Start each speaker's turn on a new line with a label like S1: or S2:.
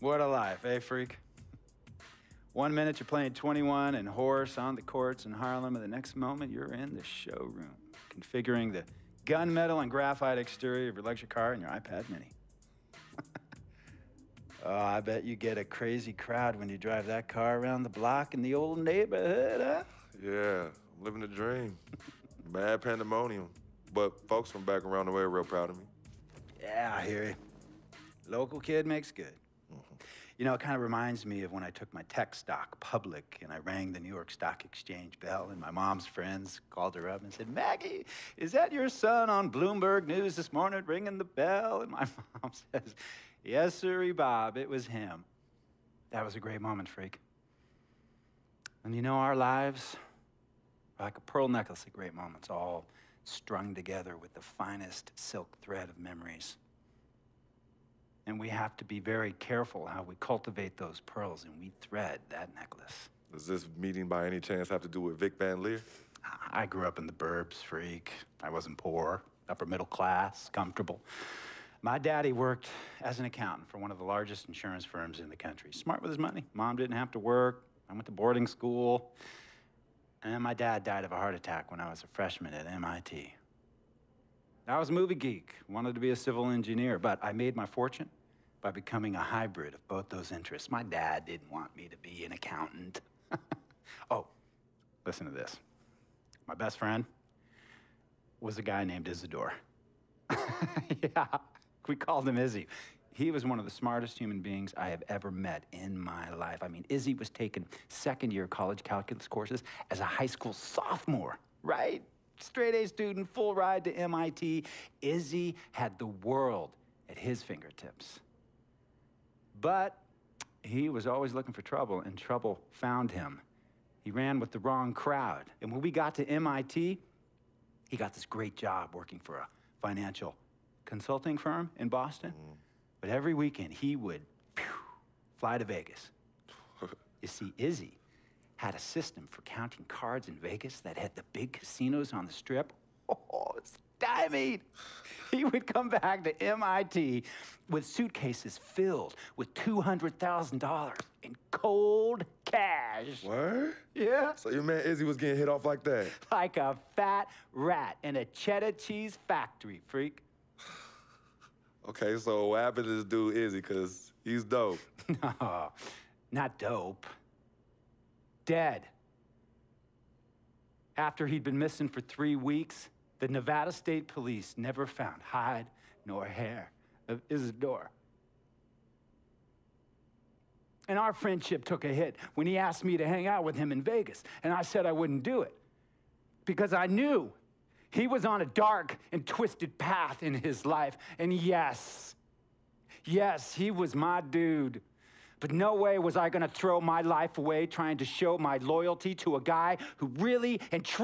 S1: What a life, eh, freak? 1 minute you're playing 21 and horse on the courts in Harlem, and the next moment you're in the showroom, configuring the gunmetal and graphite exterior of your luxury car and your iPad mini. Oh, I bet you get a crazy crowd when you drive that car around the block in the old neighborhood, huh?
S2: Yeah, I'm living the dream. Bad pandemonium. But folks from back around the way are real proud of me.
S1: Yeah, I hear you. Local kid makes good. You know, it kind of reminds me of when I took my tech stock public and I rang the New York Stock Exchange bell and my mom's friends called her up and said, "Maggie, is that your son on Bloomberg News this morning ringing the bell?" And my mom says, "Yes, sirree, Bob, it was him." That was a great moment, freak. And you know, our lives are like a pearl necklace of great moments, all strung together with the finest silk thread of memories. And we have to be very careful how we cultivate those pearls and we thread that necklace.
S2: Does this meeting by any chance have to do with Vic Van Leer?
S1: I grew up in the burbs, freak. I wasn't poor, upper middle class, comfortable. My daddy worked as an accountant for one of the largest insurance firms in the country. Smart with his money. Mom didn't have to work. I went to boarding school. And my dad died of a heart attack when I was a freshman at MIT. I was a movie geek, wanted to be a civil engineer, but I made my fortune by becoming a hybrid of both those interests. My dad didn't want me to be an accountant. Oh, listen to this. My best friend was a guy named Isidore. Yeah, we called him Izzy. He was one of the smartest human beings I have ever met in my life. I mean, Izzy was taking second-year college calculus courses as a high school sophomore, right? Straight-A student, full ride to MIT. Izzy had the world at his fingertips. But he was always looking for trouble, and trouble found him. He ran with the wrong crowd. And when we got to MIT, he got this great job working for a financial consulting firm in Boston. But every weekend, he would fly to Vegas. You see, Izzy had a system for counting cards in Vegas that had the big casinos on the Strip. Oh, stymied. He would come back to MIT with suitcases filled with $200,000 in cold cash.
S2: What?
S1: Yeah.
S2: So your man Izzy was getting hit off like that?
S1: Like a fat rat in a cheddar cheese factory, freak.
S2: Okay, so what happened to this dude Izzy, because he's dope?
S1: No, not dope. Dead. After he'd been missing for 3 weeks, the Nevada State Police never found hide nor hair of Isidore. And our friendship took a hit when he asked me to hang out with him in Vegas, and I said I wouldn't do it because I knew he was on a dark and twisted path in his life. And yes, he was my dude. But no way was I gonna throw my life away trying to show my loyalty to a guy who really and truly